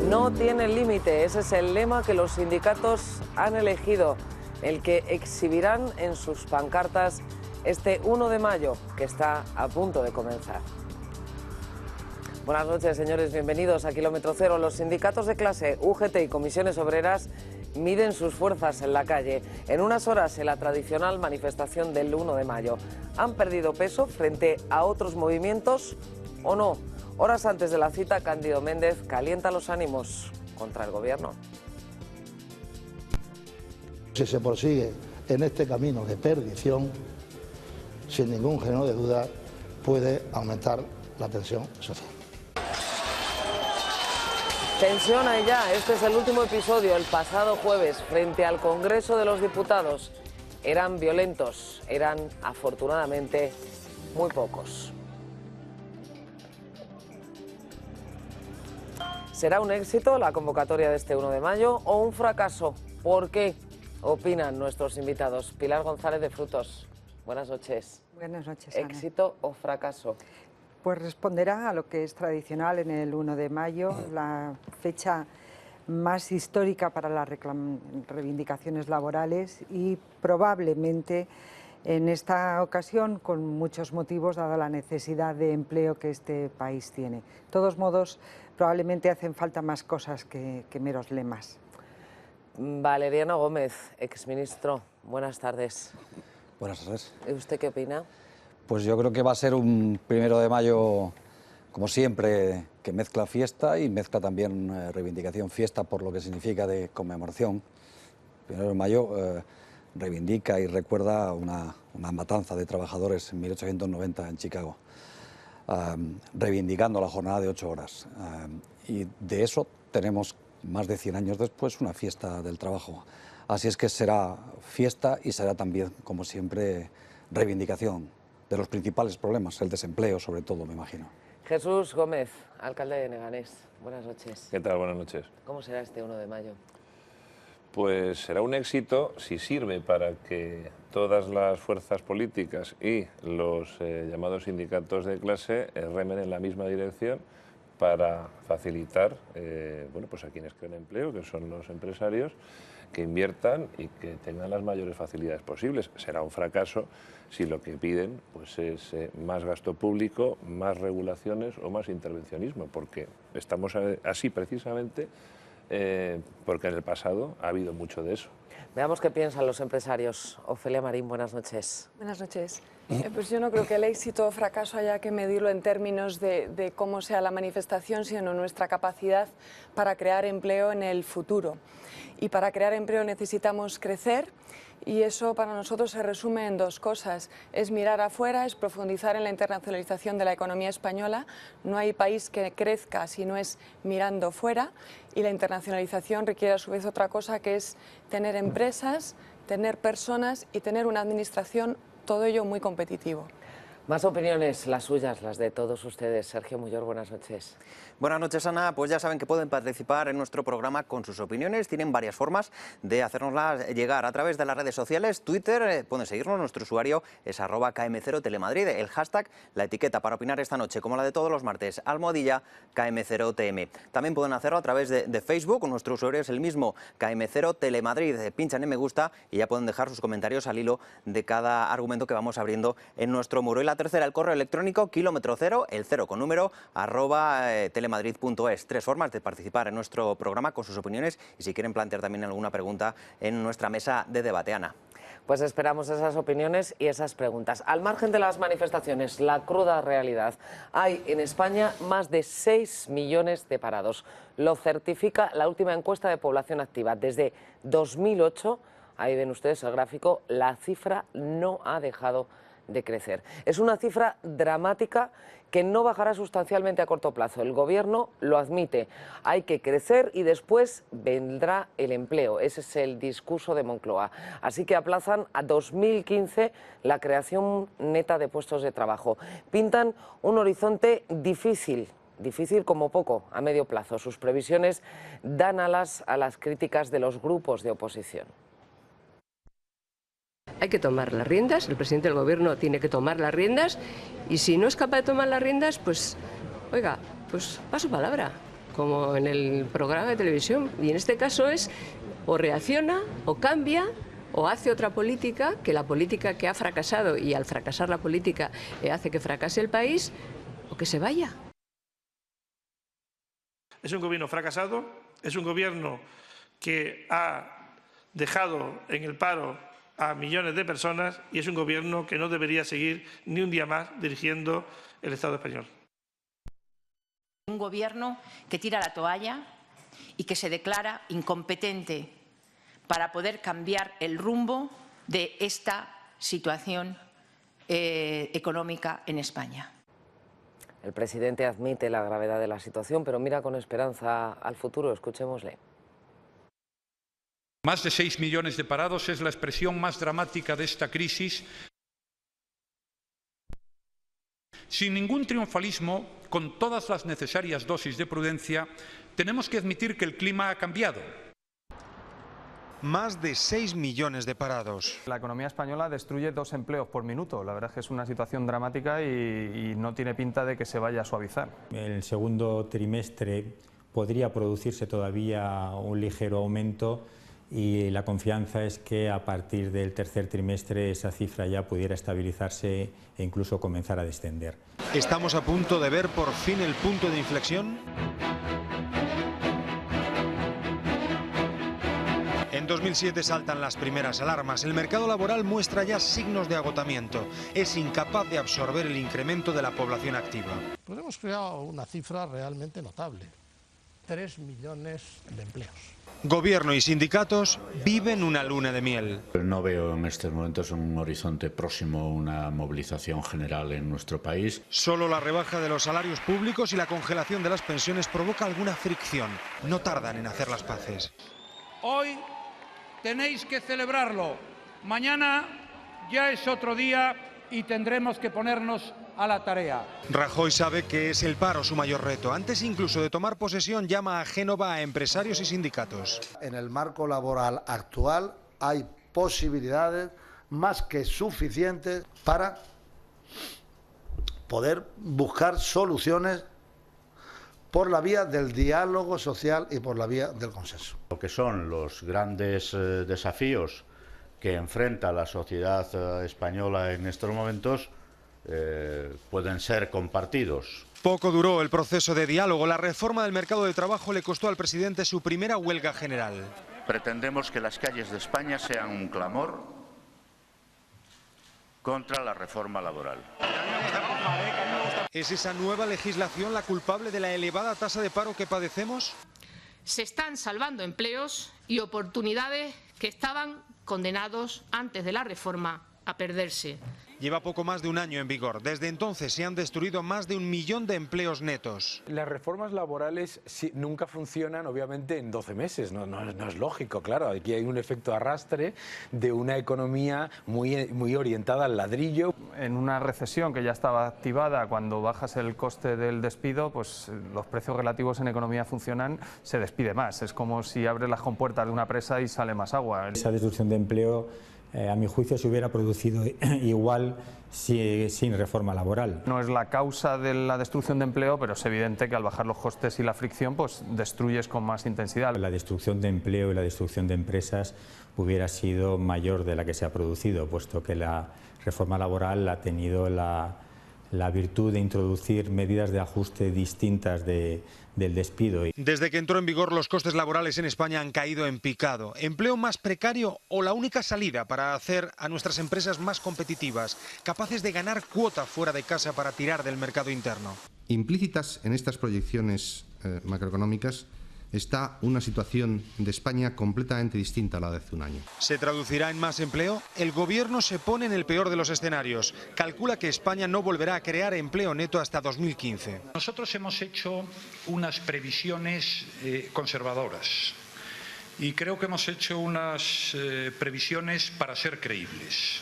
No tiene límite, ese es el lema que los sindicatos han elegido, el que exhibirán en sus pancartas este 1 de mayo, que está a punto de comenzar. Buenas noches, señores, bienvenidos a Kilómetro Cero. Los sindicatos de clase, UGT y comisiones obreras miden sus fuerzas en la calle. En unas horas, en la tradicional manifestación del 1 de mayo. ¿Han perdido peso frente a otros movimientos o no? Horas antes de la cita, Cándido Méndez calienta los ánimos contra el gobierno. Si se prosigue en este camino de perdición, sin ningún género de duda, puede aumentar la tensión social. Tensión hay ya. Este es el último episodio. El pasado jueves, frente al Congreso de los Diputados, eran violentos, eran afortunadamente muy pocos. ¿Será un éxito la convocatoria de este 1 de mayo o un fracaso? ¿Por qué? Opinan nuestros invitados. Pilar González de Frutos, buenas noches. Buenas noches, Ana. ¿Éxito o fracaso? Pues responderá a lo que es tradicional en el 1 de mayo, la fecha más histórica para las reivindicaciones laborales y probablemente en esta ocasión con muchos motivos, dada la necesidad de empleo que este país tiene. De todos modos, probablemente hacen falta más cosas que meros lemas. Valeriano Gómez, exministro, buenas tardes. Buenas tardes. ¿Y usted qué opina? Pues yo creo que va a ser un 1 de mayo, como siempre, que mezcla fiesta y mezcla también reivindicación. Fiesta por lo que significa de conmemoración. 1 de mayo reivindica y recuerda una matanza de trabajadores en 1890 en Chicago, reivindicando la jornada de 8 horas. Y de eso tenemos, más de 100 años después, una fiesta del trabajo. Así es que será fiesta y será también, como siempre, reivindicación de los principales problemas, el desempleo sobre todo, me imagino. Jesús Gómez, alcalde de Leganés, buenas noches. ¿Qué tal? Buenas noches. ¿Cómo será este 1 de mayo? Pues será un éxito si sirve para que todas las fuerzas políticas y los llamados sindicatos de clase remen en la misma dirección para facilitar bueno, pues a quienes creen empleo, que son los empresarios, que inviertan y que tengan las mayores facilidades posibles. Será un fracaso si lo que piden pues es más gasto público, más regulaciones o más intervencionismo, porque estamos así precisamente porque en el pasado ha habido mucho de eso. Veamos qué piensan los empresarios. Ofelia Marín, buenas noches. Buenas noches. Pues yo no creo que el éxito o fracaso haya que medirlo en términos de cómo sea la manifestación, sino nuestra capacidad para crear empleo en el futuro. Y para crear empleo necesitamos crecer, y eso para nosotros se resume en dos cosas. Es mirar afuera, es profundizar en la internacionalización de la economía española. No hay país que crezca si no es mirando fuera, y la internacionalización requiere a su vez otra cosa, que es tener empresas, tener personas y tener una administración, todo ello muy competitivo. Más opiniones, las suyas, las de todos ustedes. Sergio Muyor, buenas noches. Buenas noches, Ana. Pues ya saben que pueden participar en nuestro programa con sus opiniones. Tienen varias formas de hacernoslas llegar a través de las redes sociales. Twitter, pueden seguirnos, nuestro usuario es @KM0Telemadrid. El hashtag, la etiqueta para opinar esta noche, como la de todos los martes, almohadilla KM0TM. También pueden hacerlo a través de Facebook. Nuestro usuario es el mismo, KM0Telemadrid. Pinchan en me gusta y ya pueden dejar sus comentarios al hilo de cada argumento que vamos abriendo en nuestro muro. Y la tercera, el correo electrónico, kilómetro cero, el cero con número, @telemadrid.es. 3 formas de participar en nuestro programa con sus opiniones y si quieren plantear también alguna pregunta en nuestra mesa de debate. Ana. Pues esperamos esas opiniones y esas preguntas. Al margen de las manifestaciones, la cruda realidad. Hay en España más de 6 millones de parados. Lo certifica la última encuesta de población activa. Desde 2008, ahí ven ustedes el gráfico, la cifra no ha dejado de crecer. Es una cifra dramática que no bajará sustancialmente a corto plazo. El Gobierno lo admite. Hay que crecer y después vendrá el empleo. Ese es el discurso de Moncloa. Así que aplazan a 2015 la creación neta de puestos de trabajo. Pintan un horizonte difícil difícil como poco a medio plazo. Sus previsiones dan alas a las críticas de los grupos de oposición. Hay que tomar las riendas, el presidente del gobierno tiene que tomar las riendas y si no es capaz de tomar las riendas, pues, oiga, pues va su palabra, como en el programa de televisión. Y en este caso es o reacciona o cambia o hace otra política, que la política que ha fracasado y al fracasar la política hace que fracase el país, o que se vaya. Es un gobierno fracasado, es un gobierno que ha dejado en el paro a millones de personas y es un gobierno que no debería seguir ni un día más dirigiendo el Estado español. Un gobierno que tira la toalla y que se declara incompetente para poder cambiar el rumbo de esta situación económica en España. El presidente admite la gravedad de la situación, pero mira con esperanza al futuro. Escuchémosle. Más de 6 millones de parados es la expresión más dramática de esta crisis. Sin ningún triunfalismo, con todas las necesarias dosis de prudencia, tenemos que admitir que el clima ha cambiado. Más de 6 millones de parados. La economía española destruye 2 empleos por minuto. La verdad es que es una situación dramática y no tiene pinta de que se vaya a suavizar. En el segundo trimestre podría producirse todavía un ligero aumento y la confianza es que a partir del tercer trimestre esa cifra ya pudiera estabilizarse e incluso comenzar a descender. ¿Estamos a punto de ver por fin el punto de inflexión? En 2007 saltan las primeras alarmas. El mercado laboral muestra ya signos de agotamiento. Es incapaz de absorber el incremento de la población activa. Pues hemos creado una cifra realmente notable. 3 millones de empleos. Gobierno y sindicatos viven una luna de miel. No veo en estos momentos un horizonte próximo una movilización general en nuestro país. Solo la rebaja de los salarios públicos y la congelación de las pensiones provoca alguna fricción. No tardan en hacer las paces. Hoy tenéis que celebrarlo. Mañana ya es otro día y tendremos que ponernos a la tarea. Rajoy sabe que es el paro su mayor reto. Antes incluso de tomar posesión llama a Génova a empresarios y sindicatos. En el marco laboral actual hay posibilidades más que suficientes para poder buscar soluciones por la vía del diálogo social y por la vía del consenso. Lo que son los grandes desafíos que enfrenta la sociedad española en estos momentos pueden ser compartidos. Poco duró el proceso de diálogo. La reforma del mercado de trabajo le costó al presidente su primera huelga general. Pretendemos que las calles de España sean un clamor contra la reforma laboral. ¿Es esa nueva legislación la culpable de la elevada tasa de paro que padecemos? Se están salvando empleos y oportunidades que estaban condenados antes de la reforma a perderse. Lleva poco más de un año en vigor. Desde entonces se han destruido más de 1 millón de empleos netos. Las reformas laborales nunca funcionan, obviamente, en 12 meses. No es lógico, claro. Aquí hay un efecto arrastre de una economía muy orientada al ladrillo. En una recesión que ya estaba activada, cuando bajas el coste del despido, pues los precios relativos en economía funcionan, se despide más. Es como si abres las compuertas de una presa y sale más agua. Esa destrucción de empleo, a mi juicio, se hubiera producido igual sin reforma laboral. No es la causa de la destrucción de empleo, pero es evidente que al bajar los costes y la fricción, pues destruyes con más intensidad. La destrucción de empleo y la destrucción de empresas hubiera sido mayor de la que se ha producido, puesto que la reforma laboral ha tenido la virtud de introducir medidas de ajuste distintas del despido. Desde que entró en vigor, los costes laborales en España han caído en picado. ¿Empleo más precario o la única salida para hacer a nuestras empresas más competitivas, capaces de ganar cuota fuera de casa para tirar del mercado interno? Implícitas en estas proyecciones macroeconómicas está una situación de España completamente distinta a la de hace un año. ¿Se traducirá en más empleo? El Gobierno se pone en el peor de los escenarios. Calcula que España no volverá a crear empleo neto hasta 2015. Nosotros hemos hecho unas previsiones conservadoras y creo que hemos hecho unas previsiones para ser creíbles.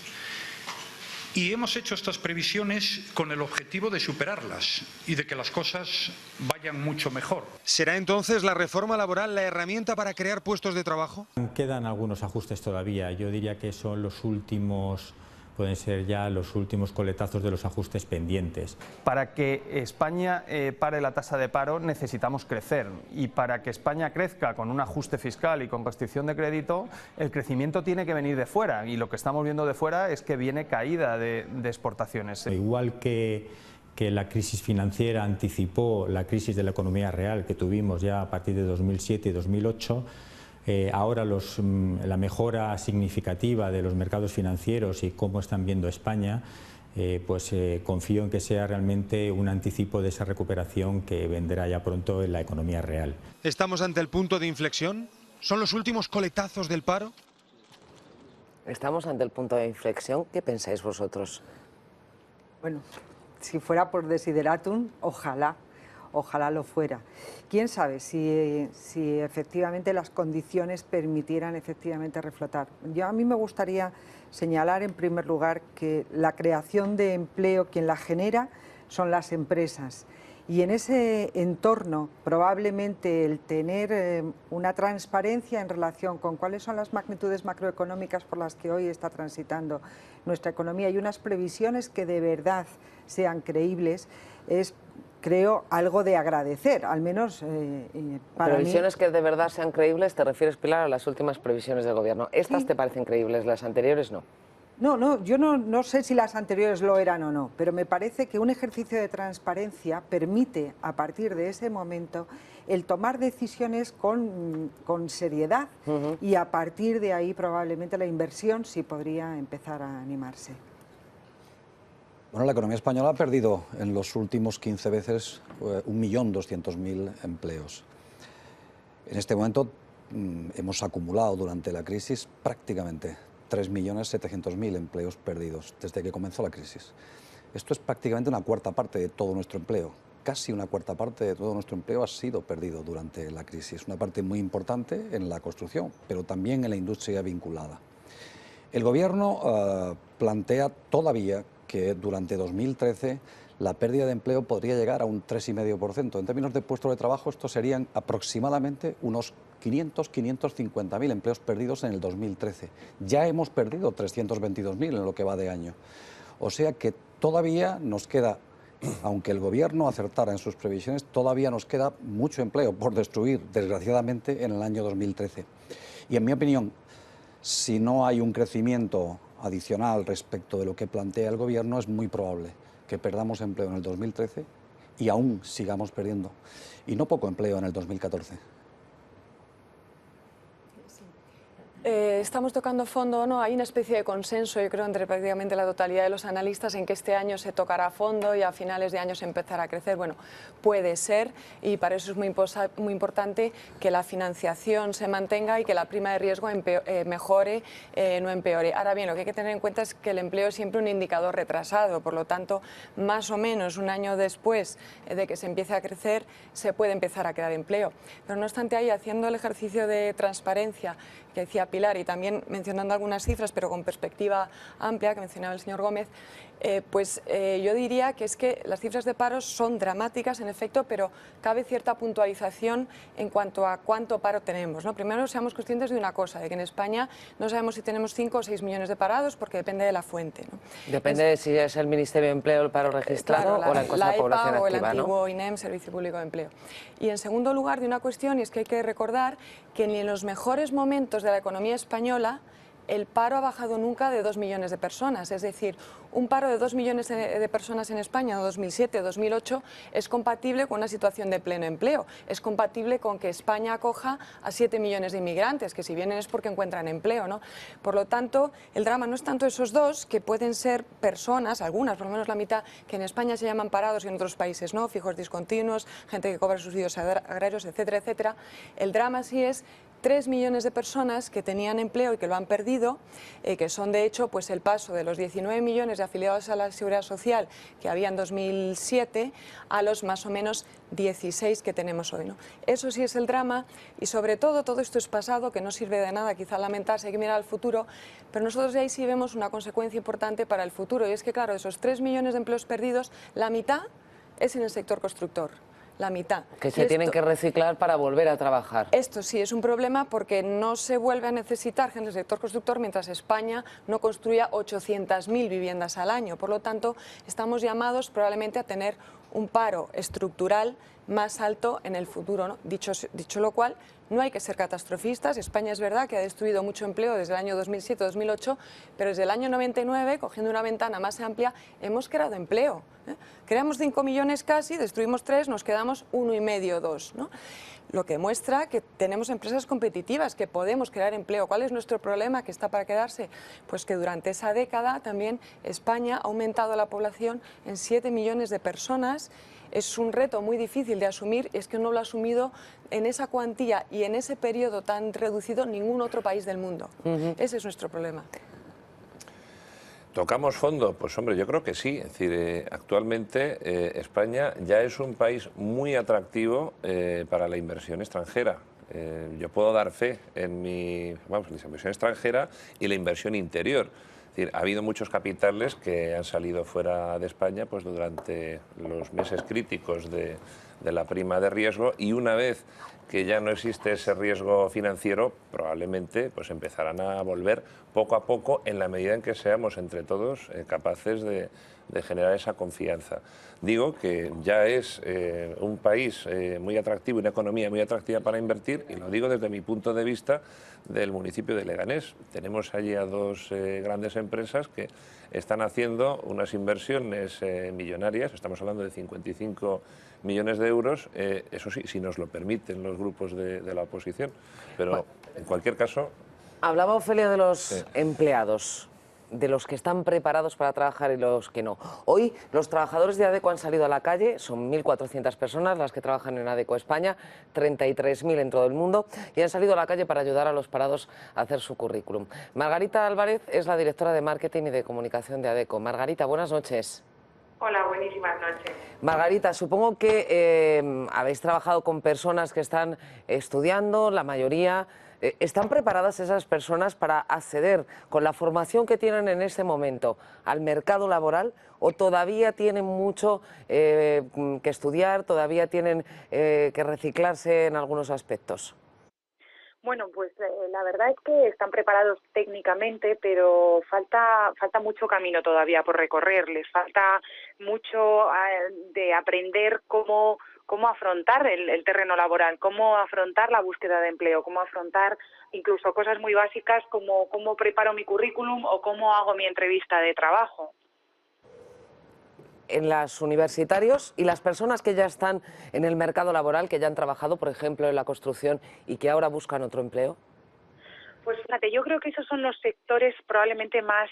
Y hemos hecho estas previsiones con el objetivo de superarlas y de que las cosas vayan mucho mejor. ¿Será entonces la reforma laboral la herramienta para crear puestos de trabajo? Quedan algunos ajustes todavía. Yo diría que son los últimos, pueden ser ya los últimos coletazos de los ajustes pendientes. Para que España pare la tasa de paro necesitamos crecer, y para que España crezca con un ajuste fiscal y con restricción de crédito, el crecimiento tiene que venir de fuera, y lo que estamos viendo de fuera es que viene caída de exportaciones. Igual que la crisis financiera anticipó la crisis de la economía real que tuvimos ya a partir de 2007 y 2008, ahora la mejora significativa de los mercados financieros y cómo están viendo España, confío en que sea realmente un anticipo de esa recuperación que vendrá ya pronto en la economía real. ¿Estamos ante el punto de inflexión? ¿Son los últimos coletazos del paro? Estamos ante el punto de inflexión. ¿Qué pensáis vosotros? Bueno, si fuera por desideratum, ojalá lo fuera. ¿Quién sabe si efectivamente las condiciones permitieran efectivamente reflotar? A mí me gustaría señalar en primer lugar que la creación de empleo, quien la genera, son las empresas. Y en ese entorno, probablemente el tener una transparencia en relación con cuáles son las magnitudes macroeconómicas por las que hoy está transitando nuestra economía y unas previsiones que de verdad sean creíbles, es, creo, algo de agradecer, al menos para previsiones mí. Que de verdad sean creíbles, ¿te refieres, Pilar, a las últimas previsiones del Gobierno? ¿Estas te parecen creíbles, las anteriores no? No, yo no sé si las anteriores lo eran o no, pero me parece que un ejercicio de transparencia permite, a partir de ese momento, el tomar decisiones con seriedad y a partir de ahí probablemente la inversión sí podría empezar a animarse. Bueno, la economía española ha perdido en los últimos 15 veces 1.200.000 empleos. En este momento hemos acumulado durante la crisis prácticamente 3.700.000 empleos perdidos desde que comenzó la crisis. Esto es prácticamente una cuarta parte de todo nuestro empleo. Casi una cuarta parte de todo nuestro empleo ha sido perdido durante la crisis. Una parte muy importante en la construcción, pero también en la industria vinculada. El Gobierno plantea todavía que durante 2013 la pérdida de empleo podría llegar a un 3,5%. En términos de puestos de trabajo, estos serían aproximadamente unos 550.000 empleos perdidos en el 2013. Ya hemos perdido 322.000 en lo que va de año. O sea que todavía nos queda, aunque el Gobierno acertara en sus previsiones, todavía nos queda mucho empleo por destruir, desgraciadamente, en el año 2013. Y en mi opinión, si no hay un crecimiento adicional respecto de lo que plantea el Gobierno, es muy probable que perdamos empleo en el 2013 y aún sigamos perdiendo. Y no poco empleo en el 2014. Estamos tocando fondo, ¿no? Hay una especie de consenso, yo creo, entre prácticamente la totalidad de los analistas en que este año se tocará fondo y a finales de año se empezará a crecer. Bueno, puede ser, y para eso es muy importante que la financiación se mantenga y que la prima de riesgo mejore, no empeore. Ahora bien, lo que hay que tener en cuenta es que el empleo es siempre un indicador retrasado, por lo tanto, más o menos un año después de que se empiece a crecer, se puede empezar a crear empleo. Pero no obstante, ahí, haciendo el ejercicio de transparencia que decía Pilar y también mencionando algunas cifras, pero con perspectiva amplia, que mencionaba el señor Gómez, yo diría que es que las cifras de paro son dramáticas, en efecto, pero cabe cierta puntualización en cuanto a cuánto paro tenemos, ¿no? Primero, seamos conscientes de una cosa, de que en España no sabemos si tenemos 5 o 6 millones de parados, porque depende de la fuente, ¿no? Depende de si es el Ministerio de Empleo el paro registrado, claro, o la encuesta de población EPA, activa, o el antiguo ¿no? INEM, Servicio Público de Empleo. Y en segundo lugar, de una cuestión, y es que hay que recordar que ni en los mejores momentos de la economía española el paro ha bajado nunca de 2 millones de personas. Es decir, un paro de 2 millones de personas en España en 2007 o 2008 es compatible con una situación de pleno empleo. Es compatible con que España acoja a 7 millones de inmigrantes, que si vienen es porque encuentran empleo, ¿no? Por lo tanto, el drama no es tanto esos dos, que pueden ser personas, algunas, por lo menos la mitad, que en España se llaman parados y en otros países no, fijos discontinuos, gente que cobra subsidios agrarios, etcétera, etcétera. El drama sí es 3 millones de personas que tenían empleo y que lo han perdido, que son de hecho pues el paso de los 19 millones de afiliados a la Seguridad Social que había en 2007 a los más o menos 16 que tenemos hoy, ¿no? Eso sí es el drama y sobre todo esto es pasado, que no sirve de nada quizá lamentarse, hay que mirar al futuro, pero nosotros de ahí sí vemos una consecuencia importante para el futuro y es que claro, de esos 3 millones de empleos perdidos, la mitad es en el sector constructor. La mitad. Que se tienen que reciclar para volver a trabajar. Esto sí es un problema porque no se vuelve a necesitar gente del sector constructor mientras España no construya 800.000 viviendas al año. Por lo tanto, estamos llamados probablemente a tener un paro estructural más alto en el futuro, ¿no? Dicho lo cual, no hay que ser catastrofistas. España es verdad que ha destruido mucho empleo desde el año 2007-2008, pero desde el año 99, cogiendo una ventana más amplia, hemos creado empleo. Creamos 5 millones casi, destruimos 3, nos quedamos 1,5, 2, ¿no? Lo que muestra que tenemos empresas competitivas, que podemos crear empleo. ¿Cuál es nuestro problema que está para quedarse? Pues que durante esa década también España ha aumentado la población en 7 millones de personas. Es un reto muy difícil de asumir, es que no lo ha asumido en esa cuantía y en ese periodo tan reducido ningún otro país del mundo. Ese es nuestro problema. ¿Tocamos fondo? Pues hombre, yo creo que sí. Es decir, actualmente España ya es un país muy atractivo para la inversión extranjera. Yo puedo dar fe en la inversión extranjera y la inversión interior. Es decir, ha habido muchos capitales que han salido fuera de España pues, durante los meses críticos de la prima de riesgo y una vez que ya no existe ese riesgo financiero, probablemente pues empezarán a volver poco a poco en la medida en que seamos entre todos capaces de generar esa confianza. Digo que ya es un país muy atractivo, una economía muy atractiva para invertir y lo digo desde mi punto de vista del municipio de Leganés. Tenemos allí a dos grandes empresas que están haciendo unas inversiones millonarias, estamos hablando de 55 millones de euros, eso sí, si nos lo permiten los grupos de la oposición, pero bueno, en cualquier caso... Hablaba Ofelia de los empleados, de los que están preparados para trabajar y los que no. Hoy los trabajadores de ADECO han salido a la calle, son 1.400 personas las que trabajan en ADECO España, 33.000 en todo el mundo, y han salido a la calle para ayudar a los parados a hacer su currículum. Margarita Álvarez es la directora de Marketing y de Comunicación de ADECO. Margarita, buenas noches. Hola, buenísimas noches. Margarita, supongo que habéis trabajado con personas que están estudiando, la mayoría. ¿Están preparadas esas personas para acceder con la formación que tienen en este momento al mercado laboral o todavía tienen mucho que estudiar, todavía tienen que reciclarse en algunos aspectos? Bueno, pues la verdad es que están preparados técnicamente, pero falta mucho camino todavía por recorrer. Les falta mucho de aprender cómo afrontar el terreno laboral, cómo afrontar la búsqueda de empleo, cómo afrontar incluso cosas muy básicas como cómo preparo mi currículum o cómo hago mi entrevista de trabajo. En los universitarios y las personas que ya están en el mercado laboral, que ya han trabajado, por ejemplo, en la construcción y que ahora buscan otro empleo? Pues fíjate, yo creo que esos son los sectores probablemente más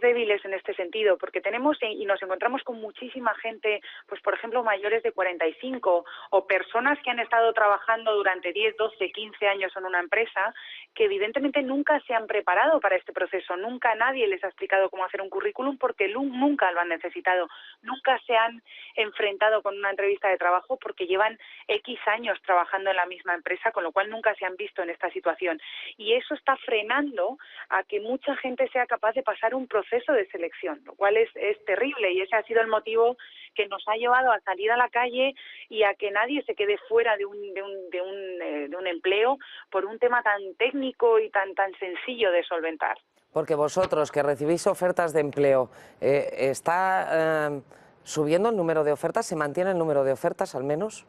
débiles en este sentido, porque tenemos y nos encontramos con muchísima gente, pues por ejemplo mayores de 45 o personas que han estado trabajando durante 10, 12, 15 años en una empresa que evidentemente nunca se han preparado para este proceso, nunca nadie les ha explicado cómo hacer un currículum porque nunca lo han necesitado, nunca se han enfrentado con una entrevista de trabajo porque llevan X años trabajando en la misma empresa, con lo cual nunca se han visto en esta situación y eso está frenando a que mucha gente sea capaz de pasar un proceso de selección, lo cual es terrible y ese ha sido el motivo que nos ha llevado a salir a la calle y a que nadie se quede fuera de un empleo por un tema tan técnico y tan sencillo de solventar. Porque vosotros que recibís ofertas de empleo, ¿está subiendo el número de ofertas? ¿Se mantiene el número de ofertas al menos?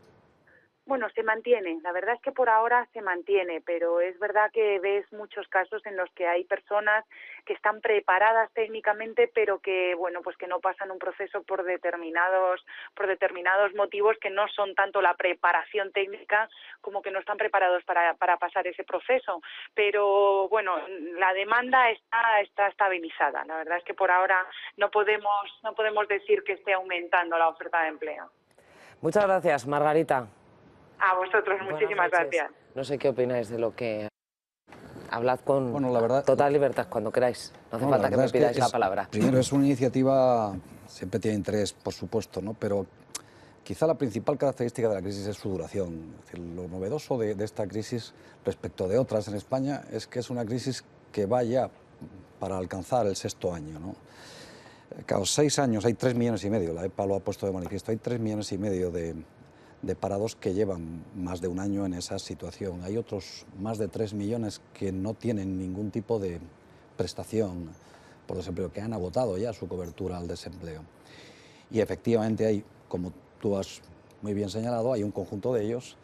Bueno, se mantiene, la verdad es que por ahora se mantiene, pero es verdad que ves muchos casos en los que hay personas que están preparadas técnicamente, pero que bueno, pues que no pasan un proceso por determinados motivos que no son tanto la preparación técnica como que no están preparados para pasar ese proceso. Pero bueno, la demanda está estabilizada. La verdad es que por ahora no podemos decir que esté aumentando la oferta de empleo. Muchas gracias, Margarita. A vosotros, muchísimas gracias. No sé qué opináis de lo que... Hablad con la verdad, total libertad cuando queráis. No hace falta que me pidáis la palabra. Primero, es una iniciativa, siempre tiene interés, por supuesto, ¿no? Pero quizá la principal característica de la crisis es su duración. Es decir, lo novedoso de esta crisis respecto de otras en España es que es una crisis que va ya para alcanzar el 6º año, ¿no? Cada 6 años hay 3,5 millones, la EPA lo ha puesto de manifiesto, hay 3,5 millones de parados que llevan más de un año en esa situación. Hay otros más de 3 millones que no tienen ningún tipo de prestación por desempleo, que han agotado ya su cobertura al desempleo. Y efectivamente hay, como tú has muy bien señalado, hay un conjunto de ellos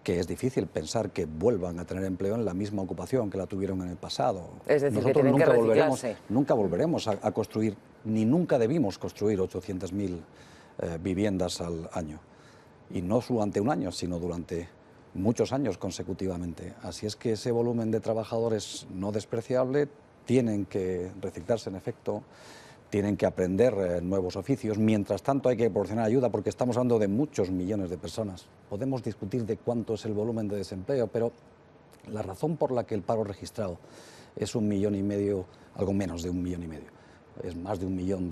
que es difícil pensar que vuelvan a tener empleo en la misma ocupación que la tuvieron en el pasado. Es decir, nosotros que tienen nunca que reciclarse. nunca volveremos a construir, ni nunca debimos construir 800.000 viviendas al año. Y no durante un año, sino durante muchos años consecutivamente. Así es que ese volumen de trabajadores no despreciable, tienen que reciclarse en efecto, tienen que aprender nuevos oficios. Mientras tanto hay que proporcionar ayuda porque estamos hablando de muchos millones de personas. Podemos discutir de cuánto es el volumen de desempleo, pero la razón por la que el paro registrado es 1,5 millones, algo menos de 1,5 millones, es más de 1 millón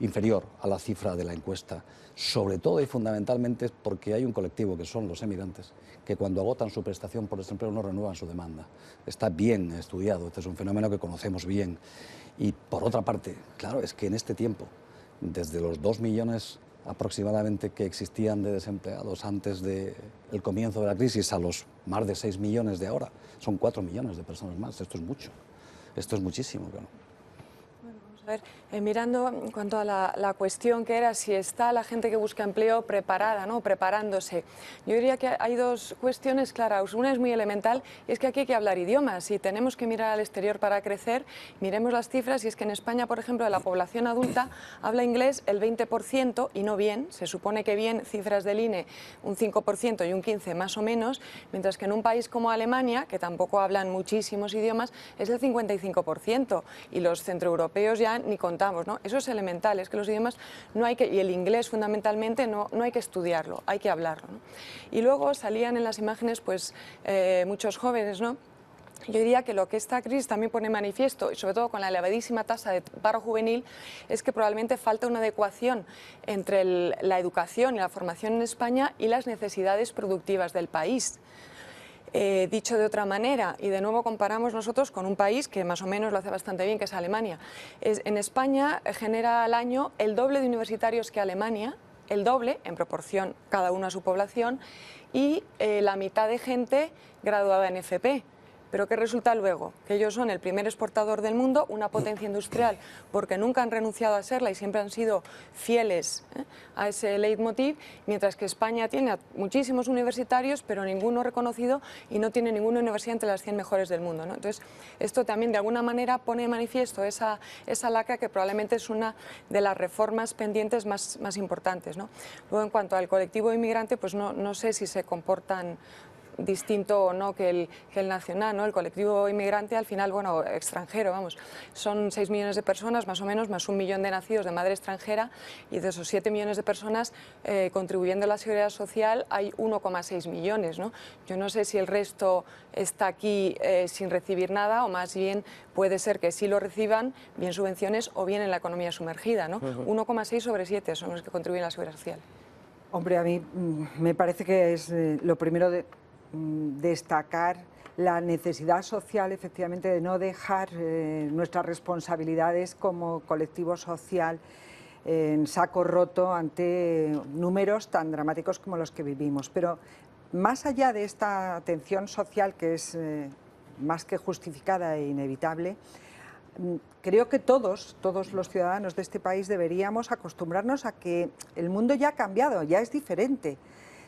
inferior a la cifra de la encuesta, sobre todo y fundamentalmente es porque hay un colectivo que son los emigrantes, que cuando agotan su prestación por desempleo no renuevan su demanda. Está bien estudiado, este es un fenómeno que conocemos bien. Y por otra parte, claro, es que en este tiempo, desde los 2 millones aproximadamente que existían de desempleados antes del comienzo de la crisis a los más de 6 millones de ahora, son 4 millones de personas más. Esto es mucho, esto es muchísimo, claro. A ver, mirando en cuanto a la cuestión que era si está la gente que busca empleo preparada, ¿no? Preparándose. Yo diría que hay dos cuestiones claras. Una es muy elemental y es que aquí hay que hablar idiomas y tenemos que mirar al exterior para crecer. Miremos las cifras y es que en España, por ejemplo, de la población adulta habla inglés el 20% y no bien. Se supone que bien, cifras del INE, un 5% y un 15% más o menos, mientras que en un país como Alemania, que tampoco hablan muchísimos idiomas, es el 55% y los centroeuropeos ya ni contamos, ¿no? Eso es elemental, es que los idiomas no hay que, y el inglés fundamentalmente no hay que estudiarlo, hay que hablarlo, ¿no? Y luego salían en las imágenes pues muchos jóvenes, ¿no? Yo diría que lo que esta crisis también pone en manifiesto, y sobre todo con la elevadísima tasa de paro juvenil, es que probablemente falta una adecuación entre la educación y la formación en España y las necesidades productivas del país. Dicho de otra manera, y de nuevo comparamos nosotros con un país que más o menos lo hace bastante bien, que es Alemania. En España genera al año el doble de universitarios que Alemania, el doble en proporción cada uno a su población, y la mitad de gente graduada en FP. Pero ¿qué resulta luego? Que ellos son el primer exportador del mundo, una potencia industrial, porque nunca han renunciado a serla y siempre han sido fieles a ese leitmotiv, mientras que España tiene muchísimos universitarios, pero ninguno reconocido y no tiene ninguna universidad entre las 100 mejores del mundo, ¿no? Entonces, esto también de alguna manera pone de manifiesto esa lacra que probablemente es una de las reformas pendientes más importantes, ¿no? Luego, en cuanto al colectivo inmigrante, pues no sé si se comportan distinto o no que el nacional, ¿no? El colectivo inmigrante al final, bueno, extranjero, vamos, son 6 millones de personas más o menos, más 1 millón de nacidos de madre extranjera, y de esos 7 millones de personas contribuyendo a la seguridad social hay 1,6 millones, ¿no? Yo no sé si el resto está aquí sin recibir nada o más bien puede ser que sí lo reciban, bien subvenciones o bien en la economía sumergida, ¿no? 1,6 sobre 7 son los que contribuyen a la seguridad social. Hombre, a mí me parece que es lo primero de destacar la necesidad social, efectivamente, de no dejar nuestras responsabilidades como colectivo social en saco roto ante números tan dramáticos como los que vivimos. Pero más allá de esta tensión social, que es más que justificada e inevitable, creo que todos los ciudadanos de este país deberíamos acostumbrarnos a que el mundo ya ha cambiado, ya es diferente.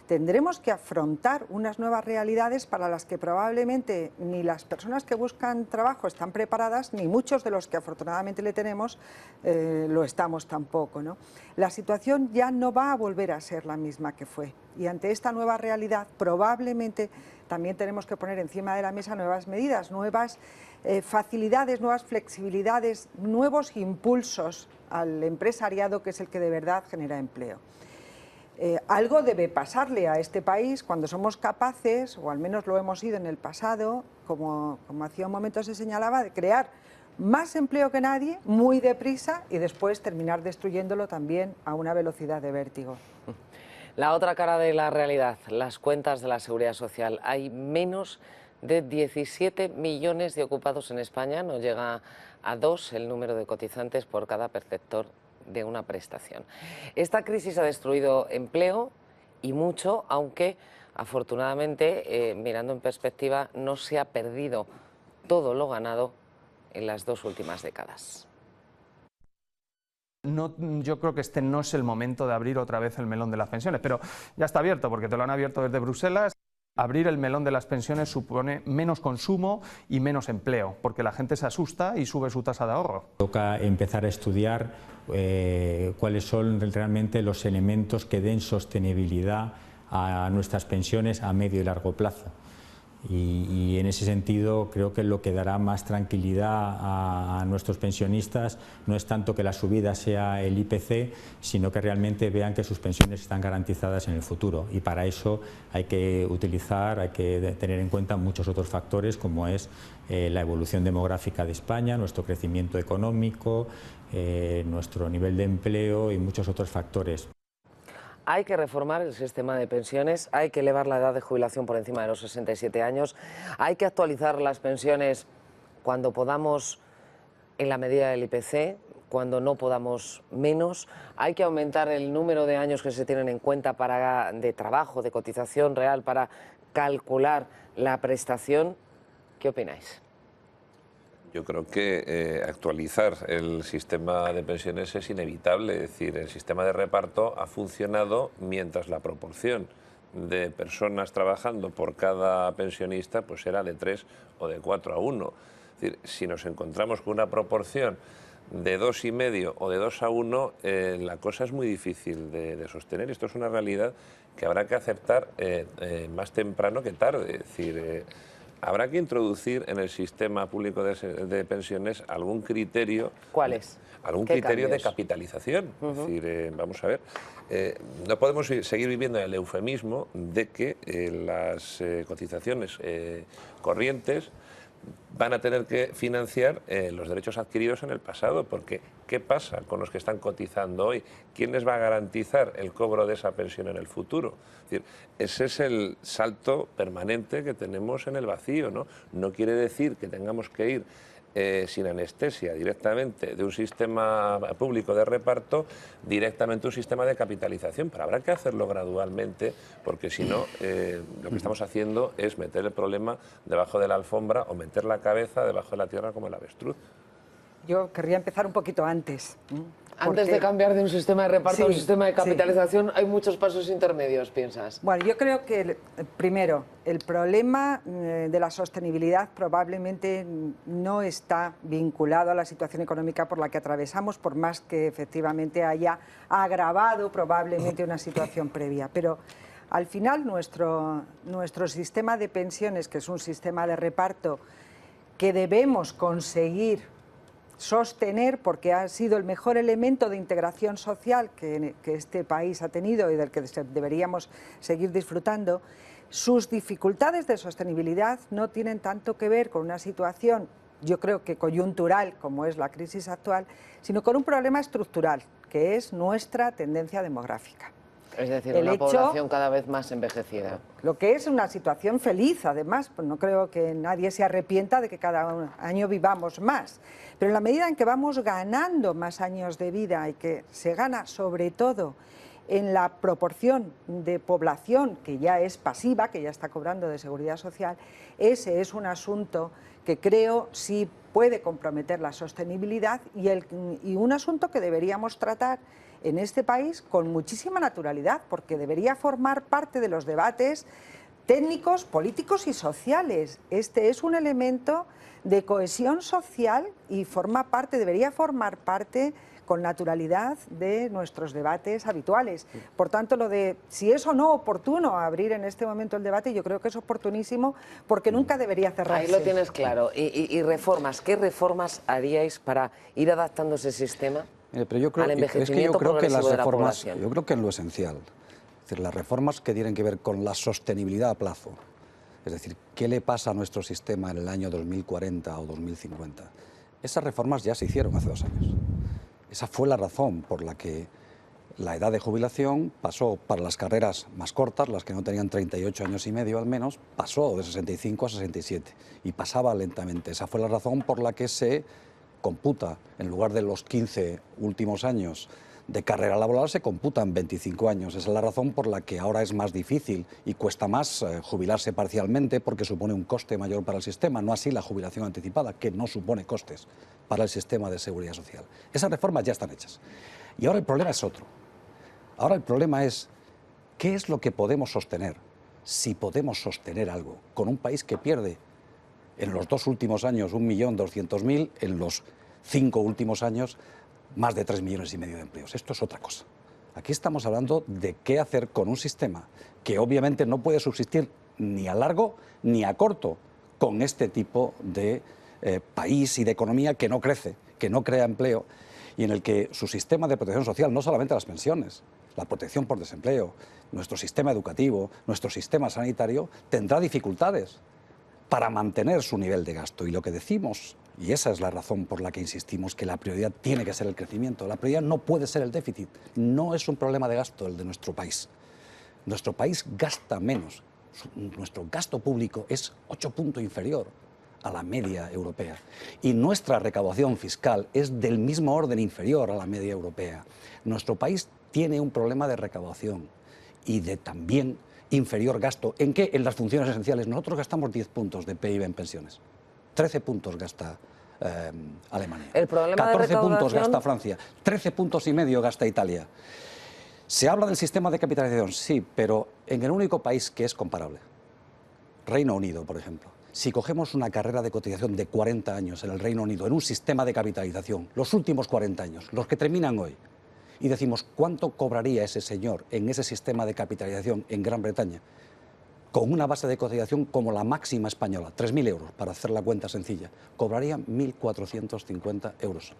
Tendremos que afrontar unas nuevas realidades para las que probablemente ni las personas que buscan trabajo están preparadas, ni muchos de los que afortunadamente le tenemos lo estamos tampoco, ¿no? La situación ya no va a volver a ser la misma que fue. Y ante esta nueva realidad probablemente también tenemos que poner encima de la mesa nuevas medidas, nuevas facilidades, nuevas flexibilidades, nuevos impulsos al empresariado, que es el que de verdad genera empleo. algo debe pasarle a este país cuando somos capaces, o al menos lo hemos sido en el pasado, como hacía un momento se señalaba, de crear más empleo que nadie, muy deprisa, y después terminar destruyéndolo también a una velocidad de vértigo. La otra cara de la realidad, las cuentas de la Seguridad Social. Hay menos de 17 millones de ocupados en España, no llega a 2 el número de cotizantes por cada perceptor de una prestación. Esta crisis ha destruido empleo y mucho, aunque afortunadamente, mirando en perspectiva, no se ha perdido todo lo ganado en las 2 últimas décadas. No, yo creo que este no es el momento de abrir otra vez el melón de las pensiones, pero ya está abierto porque te lo han abierto desde Bruselas. Abrir el melón de las pensiones supone menos consumo y menos empleo, porque la gente se asusta y sube su tasa de ahorro. Toca empezar a estudiar cuáles son realmente los elementos que den sostenibilidad a nuestras pensiones a medio y largo plazo. Y en ese sentido creo que lo que dará más tranquilidad a nuestros pensionistas no es tanto que la subida sea el IPC, sino que realmente vean que sus pensiones están garantizadas en el futuro, y para eso hay que tener en cuenta muchos otros factores, como es la evolución demográfica de España, nuestro crecimiento económico, nuestro nivel de empleo y muchos otros factores. Hay que reformar el sistema de pensiones, hay que elevar la edad de jubilación por encima de los 67 años, hay que actualizar las pensiones cuando podamos en la medida del IPC, cuando no podamos menos, hay que aumentar el número de años que se tienen en cuenta de trabajo, de cotización real para calcular la prestación. ¿Qué opináis? Yo creo que actualizar el sistema de pensiones es inevitable, es decir, el sistema de reparto ha funcionado mientras la proporción de personas trabajando por cada pensionista pues era de 3 o de 4 a 1. Es decir, si nos encontramos con una proporción de 2,5 o de 2 a 1, la cosa es muy difícil de sostener. Esto es una realidad que habrá que aceptar más temprano que tarde. Es decir, habrá que introducir en el sistema público de pensiones algún criterio. ¿Cuál es? Algún criterio de capitalización. Es decir, vamos a ver, no podemos seguir viviendo el eufemismo de que las cotizaciones corrientes van a tener que financiar los derechos adquiridos en el pasado, porque ¿qué pasa con los que están cotizando hoy? ¿Quién les va a garantizar el cobro de esa pensión en el futuro? Es decir, ese es el salto permanente que tenemos en el vacío, ¿no? No quiere decir que tengamos que ir sin anestesia directamente de un sistema público de reparto directamente a un sistema de capitalización, pero habrá que hacerlo gradualmente, porque si no lo que estamos haciendo es meter el problema debajo de la alfombra o meter la cabeza debajo de la tierra como el avestruz. Yo querría empezar un poquito antes. Antes de cambiar de un sistema de reparto a un sistema de capitalización, hay muchos pasos intermedios, ¿piensas? Bueno, yo creo que, primero, el problema de la sostenibilidad probablemente no está vinculado a la situación económica por la que atravesamos, por más que efectivamente haya agravado probablemente una situación previa. Pero al final nuestro sistema de pensiones, que es un sistema de reparto que debemos conseguir sostener, porque ha sido el mejor elemento de integración social que este país ha tenido y del que deberíamos seguir disfrutando, sus dificultades de sostenibilidad no tienen tanto que ver con una situación, yo creo que coyuntural, como es la crisis actual, sino con un problema estructural, que es nuestra tendencia demográfica. Es decir, una población cada vez más envejecida. Lo que es una situación feliz, además, pues no creo que nadie se arrepienta de que cada año vivamos más. Pero en la medida en que vamos ganando más años de vida y que se gana sobre todo en la proporción de población que ya es pasiva, que ya está cobrando de seguridad social, ese es un asunto que creo sí puede comprometer la sostenibilidad y un asunto que deberíamos tratar en este país con muchísima naturalidad, porque debería formar parte de los debates técnicos, políticos y sociales. Este es un elemento de cohesión social y debería formar parte con naturalidad de nuestros debates habituales. Por tanto, lo de si es o no oportuno abrir en este momento el debate, yo creo que es oportunísimo, porque nunca debería cerrarse. Ahí lo tienes claro. ¿Y reformas? ¿Qué reformas haríais para ir adaptando ese sistema? Pero yo creo, al envejecimiento progresivo de la población? Yo creo que es lo esencial. Es decir, las reformas que tienen que ver con la sostenibilidad a plazo, es decir, ¿qué le pasa a nuestro sistema en el año 2040 o 2050? Esas reformas ya se hicieron hace 2 años. Esa fue la razón por la que la edad de jubilación pasó para las carreras más cortas, las que no tenían 38 años y medio al menos, pasó de 65 a 67 y pasaba lentamente. Esa fue la razón por la que se computa, en lugar de los 15 últimos años de carrera laboral, se computan 25 años. Esa es la razón por la que ahora es más difícil y cuesta más jubilarse parcialmente, porque supone un coste mayor para el sistema, no así la jubilación anticipada, que no supone costes para el sistema de seguridad social. Esas reformas ya están hechas. Y ahora el problema es otro. Ahora el problema es, ¿qué es lo que podemos sostener? Si podemos sostener algo con un país que pierde en los 2 últimos años 1.200.000, en los 5 últimos años más de 3,5 millones de empleos. Esto es otra cosa. Aquí estamos hablando de qué hacer con un sistema que obviamente no puede subsistir ni a largo ni a corto con este tipo de país y de economía que no crece, que no crea empleo y en el que su sistema de protección social, no solamente las pensiones, la protección por desempleo, nuestro sistema educativo, nuestro sistema sanitario, tendrá dificultades para mantener su nivel de gasto. Y lo que decimos, y esa es la razón por la que insistimos, que la prioridad tiene que ser el crecimiento. La prioridad no puede ser el déficit. No es un problema de gasto el de nuestro país. Nuestro país gasta menos. Nuestro gasto público es 8 puntos inferior a la media europea. Y nuestra recaudación fiscal es del mismo orden inferior a la media europea. Nuestro país tiene un problema de recaudación y de también inferior gasto. ¿En qué? En las funciones esenciales. Nosotros gastamos 10 puntos de PIB en pensiones. 13 puntos gasta Alemania. El problema 14 de puntos gasta Francia. 13,5 puntos gasta Italia. Se habla del sistema de capitalización, sí, pero en el único país que es comparable, Reino Unido, por ejemplo. Si cogemos una carrera de cotización de 40 años en el Reino Unido, en un sistema de capitalización, los últimos 40 años, los que terminan hoy, y decimos cuánto cobraría ese señor en ese sistema de capitalización en Gran Bretaña, con una base de cotización como la máxima española, 3.000 euros, para hacer la cuenta sencilla, cobraría 1.450 euros,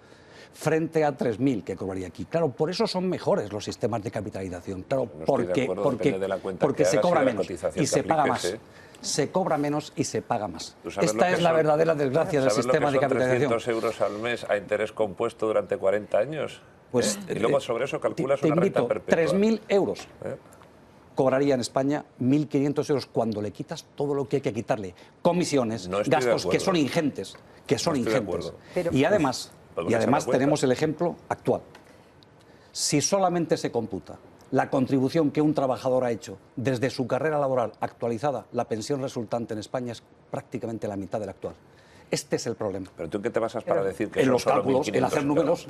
frente a 3.000 que cobraría aquí. Claro, por eso son mejores los sistemas de capitalización, claro, porque se cobra menos y se paga más. Se cobra menos y se paga más. Esta es la verdadera desgracia del sistema de capitalización. 300 euros al mes a interés compuesto durante 40 años. Pues, y luego sobre eso calculas te una renta invito, perpetua. 3.000 euros. Cobraría en España 1.500 euros cuando le quitas todo lo que hay que quitarle. Comisiones, gastos que son ingentes. Y además tenemos el ejemplo actual. Si solamente se computa la contribución que un trabajador ha hecho desde su carrera laboral actualizada, la pensión resultante en España es prácticamente la mitad de la actual. Este es el problema. ¿Pero tú en qué te basas para decir que en son los solo cálculos, 1.500? en hacer números.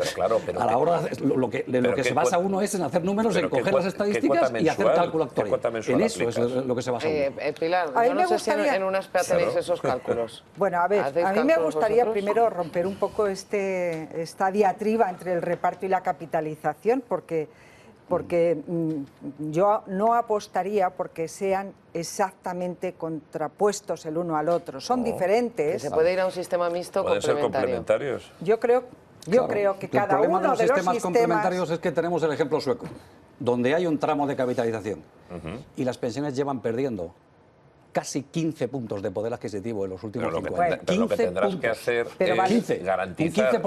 A la hora lo que se basa uno es en hacer números, en coger las estadísticas y hacer cálculo actual. En eso es lo que se basa uno. Pilar, yo no sé si en una SPA tenéis esos cálculos. Bueno, a ver, a mí me gustaría primero romper un poco esta diatriba entre el reparto y la capitalización, porque yo no apostaría porque sean exactamente contrapuestos el uno al otro. Son diferentes. Se puede ir a un sistema mixto ¿Pueden complementario. ser complementarios? Yo creo que cada uno de los sistemas complementarios es que tenemos el ejemplo sueco, donde hay un tramo de capitalización y las pensiones llevan perdiendo casi 15 puntos de poder adquisitivo en los últimos 5 años. Pero lo que tendrás que hacer es garantizar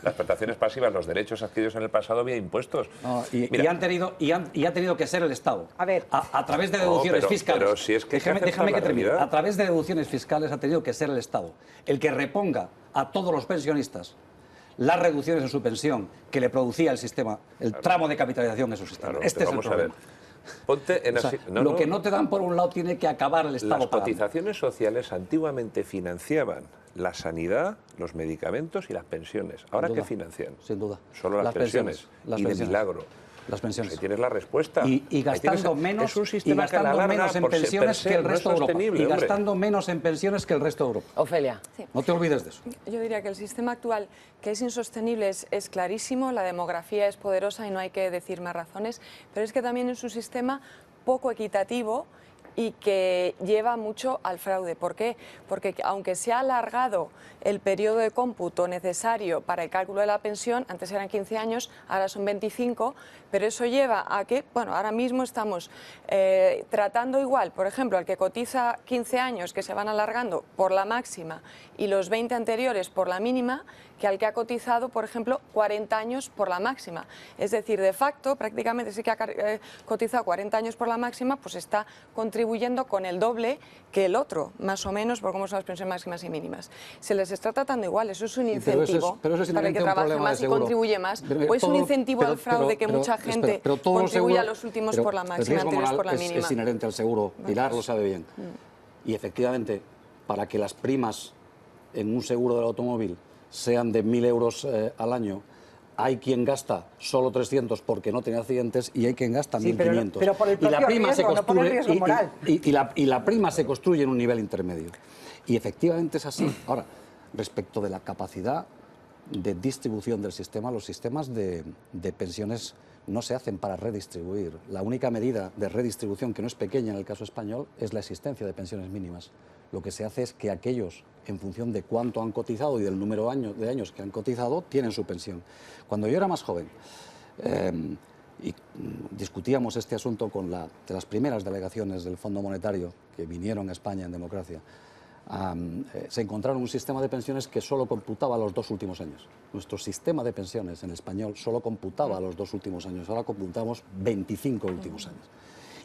las prestaciones pasivas, los derechos adquiridos en el pasado vía impuestos. Y ha tenido que ser el Estado. A través de deducciones fiscales. Pero si es que déjame que termine. A través de deducciones fiscales ha tenido que ser el Estado el que reponga a todos los pensionistas las reducciones en su pensión que le producía el sistema, el tramo de capitalización en su sistema. Este es el problema. Ponte en lo que no te dan por un lado tiene que acabar el Estado. Las cotizaciones sociales antiguamente financiaban la sanidad, los medicamentos y las pensiones. ¿Ahora qué financian? Sin duda. Solo las pensiones. Y de milagro. Las pensiones. Ahí tienes la respuesta. Y gastando menos, es un sistema que a la larga, en pensiones que el resto de Europa. Y gastando hombre. menos en pensiones que el resto de Europa. Ofelia. Sí. No te olvides de eso. Yo diría que el sistema actual, que es insostenible, es clarísimo, la demografía es poderosa y no hay que decir más razones, pero es que también es un sistema poco equitativo y que lleva mucho al fraude. ¿Por qué? Porque aunque se ha alargado el periodo de cómputo necesario para el cálculo de la pensión, antes eran 15 años, ahora son 25, pero eso lleva a que, bueno, ahora mismo estamos tratando igual, por ejemplo, al que cotiza 15 años, que se van alargando por la máxima, y los 20 anteriores por la mínima, que al que ha cotizado, por ejemplo, 40 años por la máxima. Es decir, de facto, prácticamente sí que ha cotizado 40 años por la máxima, pues está contribuyendo con el doble que el otro, más o menos, por cómo son las pensiones máximas y mínimas. Se les está tratando igual, eso es un incentivo pero eso es para el que trabaje más y contribuye más. O es un incentivo al fraude que mucha gente contribuye a los últimos por la máxima, anteriores por la mínima. Es inherente al seguro, Pilar lo sabe bien. Y efectivamente, para que las primas en un seguro del automóvil sean de 1.000 euros al año, hay quien gasta solo 300 porque no tiene accidentes y hay quien gasta 1.500. Pero por el propio riesgo, no por el riesgo moral. Y la prima se construye en un nivel intermedio. Y efectivamente es así. Ahora, respecto de la capacidad de distribución del sistema, los sistemas de pensiones no se hacen para redistribuir. La única medida de redistribución, que no es pequeña en el caso español, es la existencia de pensiones mínimas. Lo que se hace es que aquellos, en función de cuánto han cotizado y del número de años que han cotizado, tienen su pensión. Cuando yo era más joven y discutíamos este asunto con de las primeras delegaciones del Fondo Monetario que vinieron a España en democracia, se encontraron un sistema de pensiones que solo computaba los 2 últimos años. Nuestro sistema de pensiones en español solo computaba los 2 últimos años, ahora computamos 25 últimos años.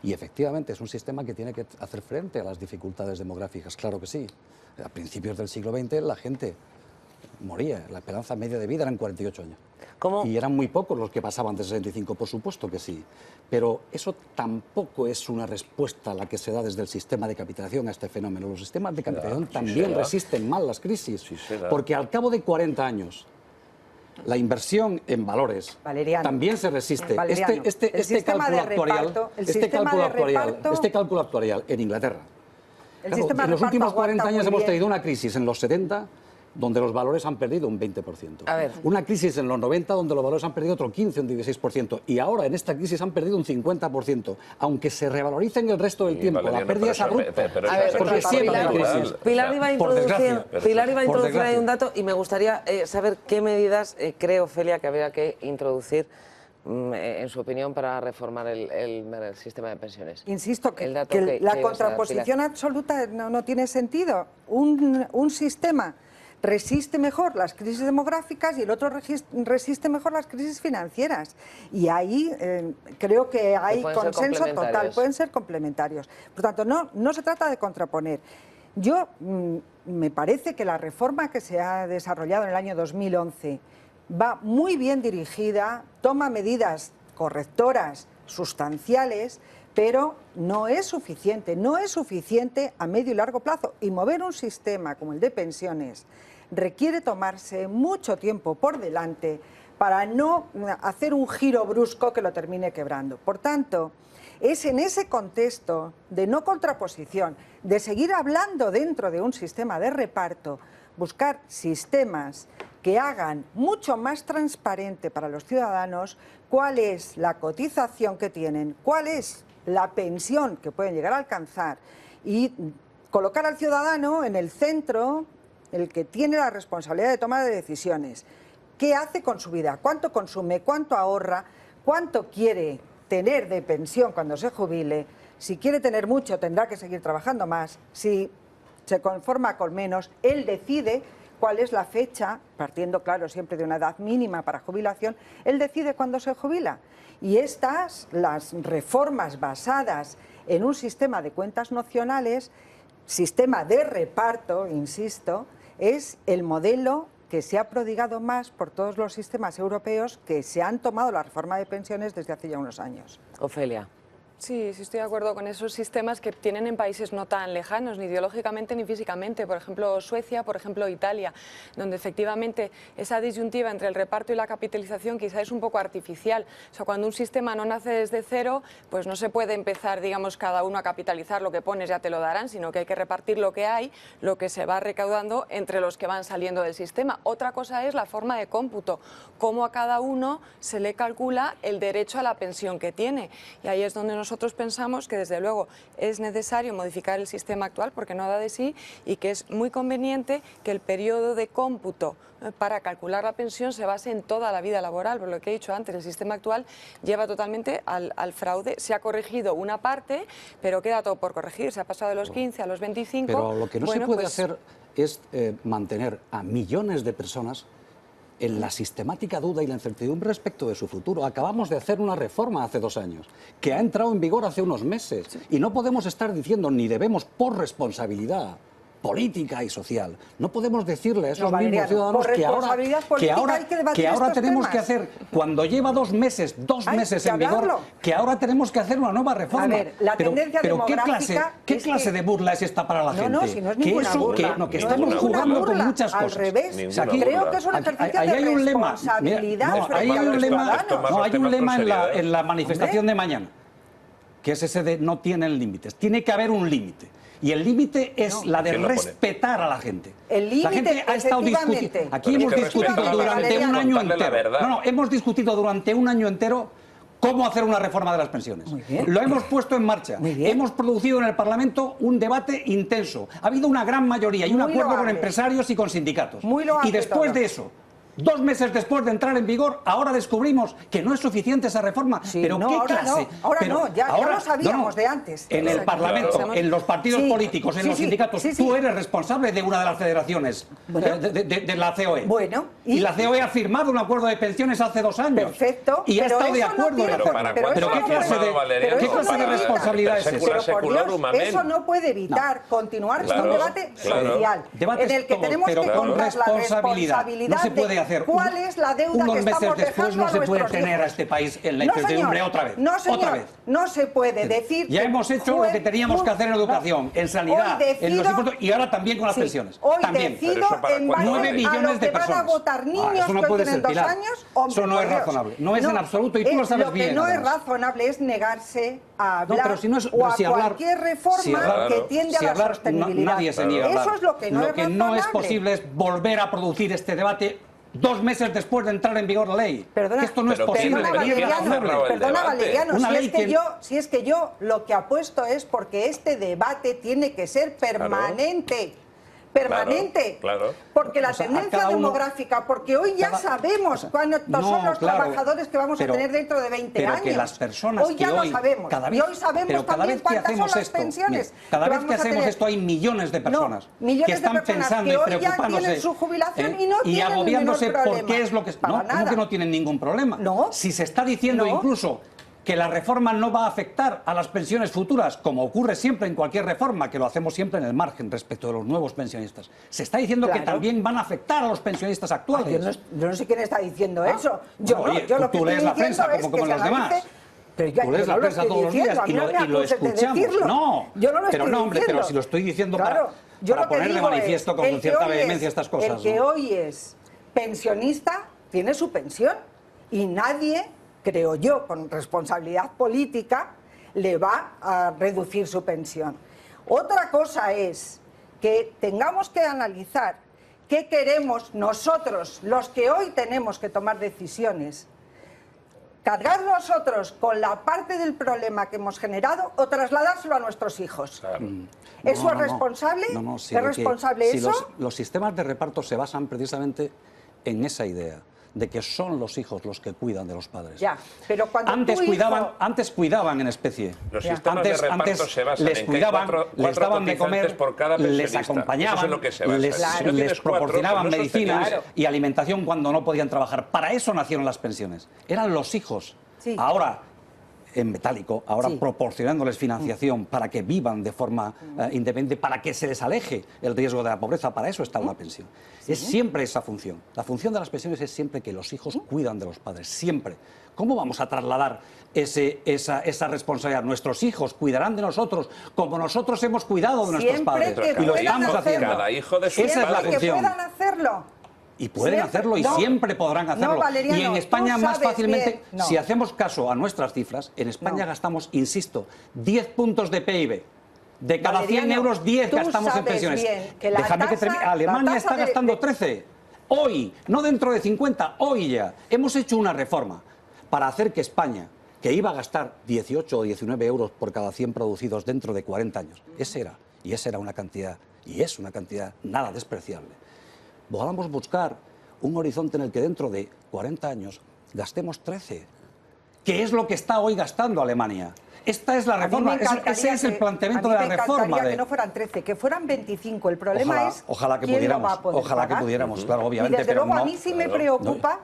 Y efectivamente es un sistema que tiene que hacer frente a las dificultades demográficas, claro que sí. A principios del siglo XX la gente moría, la esperanza media de vida eran 48 años. ¿Cómo? Y eran muy pocos los que pasaban de 65, por supuesto que sí. Pero eso tampoco es una respuesta a la que se da desde el sistema de capitalización a este fenómeno. Los sistemas de capitalización también resisten mal las crisis, porque al cabo de 40 años la inversión en valores también se resiste. Este cálculo actuarial en Inglaterra. Claro, en los últimos 40 años hemos tenido una crisis en los 70 donde los valores han perdido un 20%. Una crisis en los 90 donde los valores han perdido otro 15, un 16%. Y ahora en esta crisis han perdido un 50%, aunque se revaloricen el resto del tiempo. La pérdida es abrupta. Porque siempre hay crisis. Pilar iba a introducir ahí un dato y me gustaría saber qué medidas cree Ofelia que habría que introducir en su opinión, para reformar el sistema de pensiones. Insisto que la contraposición absoluta no tiene sentido. Un sistema resiste mejor las crisis demográficas y el otro resiste mejor las crisis financieras. Y ahí creo que hay consenso total, pueden ser complementarios. Por tanto, no se trata de contraponer. Yo me parece que la reforma que se ha desarrollado en el año 2011 va muy bien dirigida, toma medidas correctoras, sustanciales, pero no es suficiente a medio y largo plazo. Y mover un sistema como el de pensiones requiere tomarse mucho tiempo por delante para no hacer un giro brusco que lo termine quebrando. Por tanto, es en ese contexto de no contraposición, de seguir hablando dentro de un sistema de reparto, buscar sistemas que hagan mucho más transparente para los ciudadanos cuál es la cotización que tienen, cuál es la pensión que pueden llegar a alcanzar y colocar al ciudadano en el centro, el que tiene la responsabilidad de toma de decisiones. ¿Qué hace con su vida? ¿Cuánto consume? ¿Cuánto ahorra? ¿Cuánto quiere tener de pensión cuando se jubile? Si quiere tener mucho, tendrá que seguir trabajando más. Si se conforma con menos, él decide cuál es la fecha, partiendo, claro, siempre de una edad mínima para jubilación, él decide cuándo se jubila. Y las reformas basadas en un sistema de cuentas nocionales, sistema de reparto, insisto, es el modelo que se ha prodigado más por todos los sistemas europeos que se han tomado la reforma de pensiones desde hace ya unos años. Ofelia. Sí, estoy de acuerdo con esos sistemas que tienen en países no tan lejanos, ni ideológicamente ni físicamente. Por ejemplo, Suecia, por ejemplo, Italia, donde efectivamente esa disyuntiva entre el reparto y la capitalización quizá es un poco artificial. O sea, cuando un sistema no nace desde cero, pues no se puede empezar, digamos, cada uno a capitalizar lo que pones, ya te lo darán, sino que hay que repartir lo que hay, lo que se va recaudando entre los que van saliendo del sistema. Otra cosa es la forma de cómputo, cómo a cada uno se le calcula el derecho a la pensión que tiene. Y ahí es donde nosotros nosotros pensamos que desde luego es necesario modificar el sistema actual porque no da de sí y que es muy conveniente que el periodo de cómputo para calcular la pensión se base en toda la vida laboral, por lo que he dicho antes, el sistema actual lleva totalmente al fraude. Se ha corregido una parte, pero queda todo por corregir, se ha pasado de los 15 a los 25. Pero lo que no se puede hacer es mantener a millones de personas en la sistemática duda y la incertidumbre respecto de su futuro. Acabamos de hacer una reforma hace 2 años, que ha entrado en vigor hace unos meses, y no podemos estar diciendo, ni debemos, por responsabilidad política y social, no podemos decirle a esos mismos ciudadanos que ahora tenemos que hacer, cuando lleva 2 meses en vigor, que ahora tenemos que hacer una nueva reforma. A ver, la tendencia demográfica ¿qué clase de burla es esta para la gente? No, si no es ninguna burla. Que estamos jugando con muchas cosas. Al revés, creo que es un ejercicio de responsabilidad frente a los ciudadanos. Hay un lema en la manifestación de mañana, que es ese de no tienen límites. Tiene que haber un límite. Y el límite es la de respetar a la gente. El límite, la gente ha estado discutiendo. Aquí hemos discutido durante un año entero. Hemos discutido durante un año entero cómo hacer una reforma de las pensiones. Lo hemos puesto en marcha. Hemos producido en el Parlamento un debate intenso. Ha habido una gran mayoría y un acuerdo con empresarios y con sindicatos. Y después de eso, 2 meses después de entrar en vigor, ahora descubrimos que no es suficiente esa reforma. Pero ¿qué clase? Ahora lo sabíamos de antes. En el Parlamento, en los partidos políticos, en los sindicatos, tú eres responsable de una de las federaciones de la COE. Bueno, y la COE ha firmado un acuerdo de pensiones hace 2 años. Perfecto. Y ha estado de acuerdo. ¿Qué clase de responsabilidad es esa? Pero por Dios, eso no puede evitar continuar con un debate social en el que tenemos que contar la responsabilidad de cuál es la deuda que estamos dejando a nuestros hijos. No se puede tener a este país en la incertidumbre otra vez. No, señor, no se puede decir. Ya hemos hecho lo que teníamos que hacer en educación, en sanidad, en los impuestos y ahora también con las pensiones. Hoy también. decido en base 9 millones de personas. Van a votar niños eso no puede ser, en 2 años. Hombre, eso no es razonable. No es en absoluto y tú lo sabes bien. Lo que no es razonable es negarse a hablar o a cualquier reforma que tiende a la sostenibilidad. Nadie se niega a hablar. Eso es lo que no es razonable. Lo que no es posible es volver a producir este debate 2 meses después de entrar en vigor la ley. Perdona, esto no es posible. Perdona, Valeriano, si es que yo lo que apuesto es porque este debate tiene que ser permanente. Permanente, porque la tendencia demográfica, porque hoy ya sabemos cuántos son los trabajadores que vamos a tener dentro de 20 años. Que las personas hoy ya lo sabemos. Y hoy sabemos también cuántas son las pensiones. Cada vez que hacemos esto hay millones de personas que están pensando y preocupándose su jubilación y no tienen agobiándose ningún problema. por qué es lo que... No, ¿cómo que no tienen ningún problema? Si se está diciendo incluso que la reforma no va a afectar a las pensiones futuras, como ocurre siempre en cualquier reforma, que lo hacemos siempre en el margen respecto de los nuevos pensionistas. Se está diciendo que también van a afectar a los pensionistas actuales. Yo no sé quién está diciendo eso. Yo lo que tú lees la prensa como los demás. Tú lees la prensa todos los días y lo escuchamos. Pero si lo estoy diciendo para poner de manifiesto con cierta vehemencia estas cosas. El que hoy es pensionista tiene su pensión y nadie, creo yo, con responsabilidad política, le va a reducir su pensión. Otra cosa es que tengamos que analizar qué queremos nosotros, los que hoy tenemos que tomar decisiones, cargar nosotros con la parte del problema que hemos generado o trasladárselo a nuestros hijos. ¿Eso es responsable? ¿Es responsable eso? Los sistemas de reparto se basan precisamente en esa idea de que son los hijos los que cuidan de los padres. Ya, pero cuando antes cuidaban en especie. Los sistemas de reparto se basan les cuidaban, les daban de comer, por cada les acompañaban, les proporcionaban medicinas y alimentación cuando no podían trabajar. Para eso nacieron las pensiones. Eran los hijos. Ahora, en metálico, ahora proporcionándoles financiación para que vivan de forma independiente, para que se les aleje el riesgo de la pobreza, para eso está una pensión. Es siempre esa función. La función de las pensiones es siempre que los hijos cuidan de los padres, siempre. ¿Cómo vamos a trasladar esa responsabilidad? Nuestros hijos cuidarán de nosotros como nosotros hemos cuidado de nuestros padres. Y lo estamos haciendo. Cada hijo de su Esa es la función. Que puedan hacerlo. Y pueden hacerlo y siempre podrán hacerlo. Y en España más fácilmente, si hacemos caso a nuestras cifras, en España gastamos, insisto, 10 puntos de PIB. De cada 100 euros, 10 gastamos en pensiones. Déjame que termine. Alemania está gastando 13. Hoy, no dentro de 50, hoy ya. Hemos hecho una reforma para hacer que España que iba a gastar 18 o 19 euros por cada 100 producidos dentro de 40 años. Y esa era una cantidad, y es una cantidad nada despreciable. Podamos buscar un horizonte en el que dentro de 40 años gastemos 13, que es lo que está hoy gastando Alemania. Esta es la reforma, ese es el planteamiento de la reforma. A mí me encantaría que no fueran 13, que fueran 25. El problema es ojalá que quién pudiéramos, lo va a poder ojalá pagar. que pudiéramos, claro, obviamente. Y desde pero luego no, a mí sí me preocupa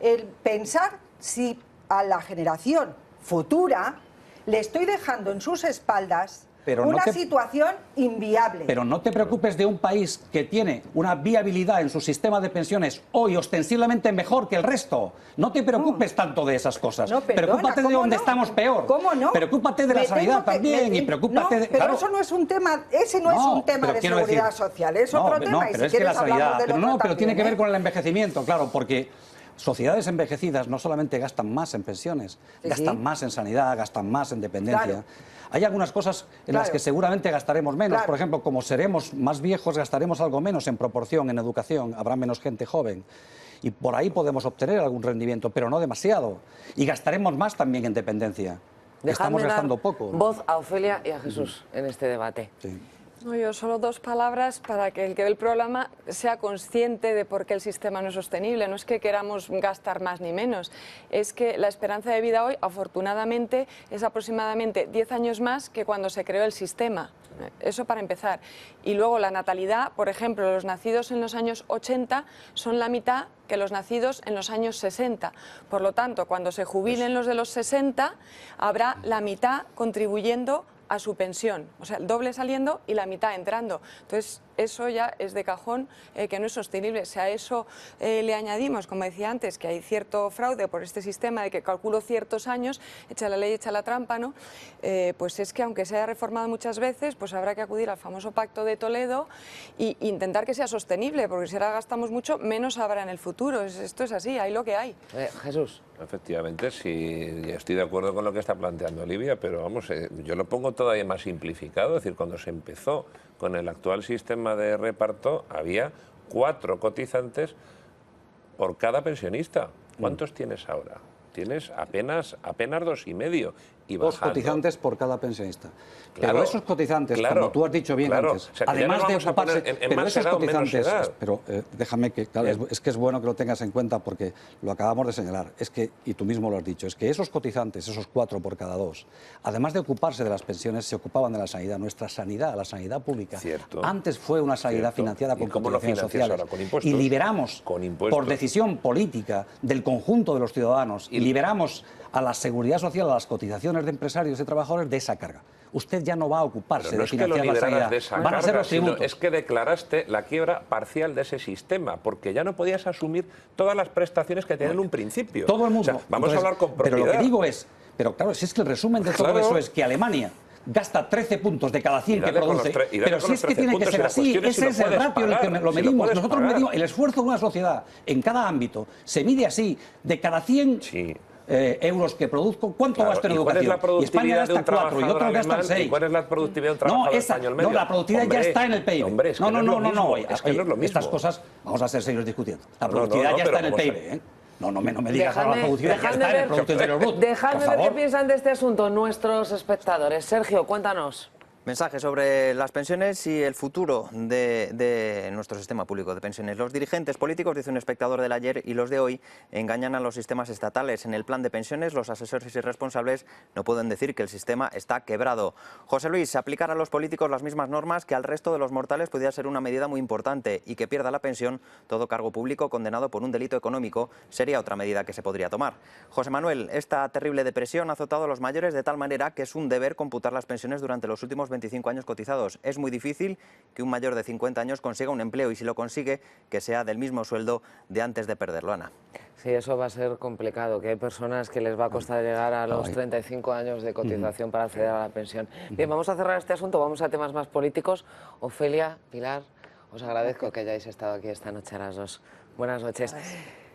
el pensar si a la generación futura le estoy dejando en sus espaldas una situación inviable. Pero no te preocupes de un país que tiene una viabilidad en su sistema de pensiones hoy ostensiblemente mejor que el resto. No te preocupes tanto de esas cosas. No, perdona, preocúpate de donde estamos peor. ¿Cómo no? Preocúpate de la sanidad también y preocúpate de... Pero eso no es un tema, ese no es un tema de seguridad social, es otro tema. Pero es que la sanidad... Pero tiene que ver con el envejecimiento, claro, porque... Sociedades envejecidas no solamente gastan más en pensiones, gastan más en sanidad, gastan más en dependencia. Claro. Hay algunas cosas en las que seguramente gastaremos menos. Por ejemplo, como seremos más viejos, gastaremos algo menos en proporción en educación, habrá menos gente joven. Y por ahí podemos obtener algún rendimiento, pero no demasiado. Y gastaremos más también en dependencia. Estamos gastando poco. Voz a Ofelia y a Jesús en este debate. Sí. No, yo solo dos palabras para que el que ve el programa sea consciente de por qué el sistema no es sostenible. No es que queramos gastar más ni menos, es que la esperanza de vida hoy, afortunadamente, es aproximadamente 10 años más que cuando se creó el sistema. Eso para empezar. Y luego la natalidad, por ejemplo, los nacidos en los años 80 son la mitad que los nacidos en los años 60. Por lo tanto, cuando se jubilen los de los 60, habrá la mitad contribuyendo a su pensión, o sea, el doble saliendo y la mitad entrando. Entonces, eso ya es de cajón que no es sostenible. Si a eso le añadimos, como decía antes, que hay cierto fraude por este sistema de que calculo ciertos años, echa la ley, echa la trampa, ¿no? Pues es que aunque se haya reformado muchas veces, pues habrá que acudir al famoso Pacto de Toledo e intentar que sea sostenible, porque si ahora gastamos mucho, menos habrá en el futuro. Esto es así, hay lo que hay. Jesús. Efectivamente, sí, estoy de acuerdo con lo que está planteando Olivia, pero vamos, yo lo pongo todavía más simplificado. Es decir, cuando se empezó con el actual sistema de reparto, había 4 cotizantes por cada pensionista. ¿Cuántos tienes ahora? Tienes apenas 2,5 y bajando. 2 cotizantes por cada pensionista. Claro, pero esos cotizantes, como tú has dicho bien antes, o sea, además de ocuparse... pero esos cotizantes... Pero déjame que... Claro, es que es bueno que lo tengas en cuenta porque lo acabamos de señalar. Es que, y tú mismo lo has dicho, es que esos cotizantes, esos 4 por cada 2, además de ocuparse de las pensiones, se ocupaban de la sanidad. Nuestra sanidad, la sanidad pública, antes fue una sanidad financiada con cotizaciones sociales. Ahora, con impuestos, y liberamos, por decisión política del conjunto de los ciudadanos, y liberamos a la seguridad social, a las cotizaciones de empresarios y trabajadores de esa carga. Usted ya no va a ocuparse de financiar la sanidad. Van a ser los tributos. Es que declaraste la quiebra parcial de ese sistema, porque ya no podías asumir todas las prestaciones que tenían en un principio. Todo el mundo. O sea, vamos a hablar con propiedad. Pero lo que digo es, pero claro, si es que el resumen de todo eso es que Alemania gasta 13 puntos de cada 100 que produce, pero si es que tiene que ser así, ese es el ratio en el que lo medimos. Nosotros medimos el esfuerzo de una sociedad en cada ámbito, se mide así, de cada 100 euros que produzco, ¿cuánto gasto en educación? Y España gasta 4 y otros gastan 6. ¿Y cuál es la productividad de un trabajador español medio? No, la productividad ya está en el PIB. Hombre, es que no, es que no es lo mismo. Estas cosas, vamos a ser serios discutiendo. La productividad ya está en el PIB, No me digas ahora la productividad ya está en el Producto Interior Bruto. Dejadme ver qué piensan de este asunto nuestros espectadores. Sergio, cuéntanos. Mensaje sobre las pensiones y el futuro de nuestro sistema público de pensiones. Los dirigentes políticos, dice un espectador del ayer, y los de hoy engañan a los sistemas estatales. En el plan de pensiones, los asesores y responsables no pueden decir que el sistema está quebrado. José Luis, aplicar a los políticos las mismas normas que al resto de los mortales podría ser una medida muy importante, y que pierda la pensión todo cargo público condenado por un delito económico sería otra medida que se podría tomar. José Manuel, esta terrible depresión ha azotado a los mayores de tal manera que es un deber computar las pensiones durante los últimos 25 años cotizados. Es muy difícil que un mayor de 50 años consiga un empleo, y si lo consigue, que sea del mismo sueldo de antes de perderlo. Ana. Sí, eso va a ser complicado, que hay personas que les va a costar llegar a los 35 años de cotización para acceder a la pensión. Bien, vamos a cerrar este asunto, vamos a temas más políticos. Ofelia, Pilar, os agradezco que hayáis estado aquí esta noche a las 2. Buenas noches.